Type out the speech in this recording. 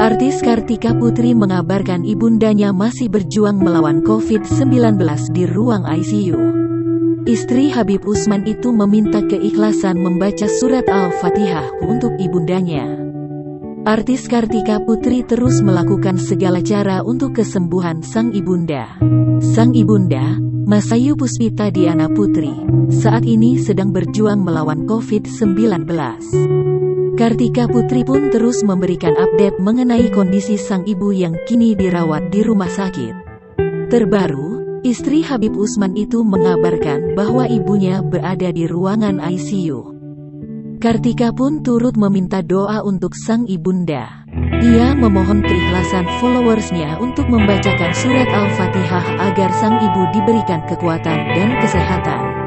Artis Kartika Putri mengabarkan ibundanya masih berjuang melawan COVID-19 di ruang ICU. Istri Habib Usman itu meminta keikhlasan membaca surat Al-Fatihah untuk ibundanya. Artis Kartika Putri terus melakukan segala cara untuk kesembuhan sang ibunda. Sang ibunda, Masayu Puspita Diana Putri, saat ini sedang berjuang melawan COVID-19. Kartika Putri pun terus memberikan update mengenai kondisi sang ibu yang kini dirawat di rumah sakit. Terbaru, istri Habib Usman itu mengabarkan bahwa ibunya berada di ruangan ICU. Kartika pun turut meminta doa untuk sang ibunda. Ia memohon keikhlasan followersnya untuk membacakan surat Al-Fatihah agar sang ibu diberikan kekuatan dan kesehatan.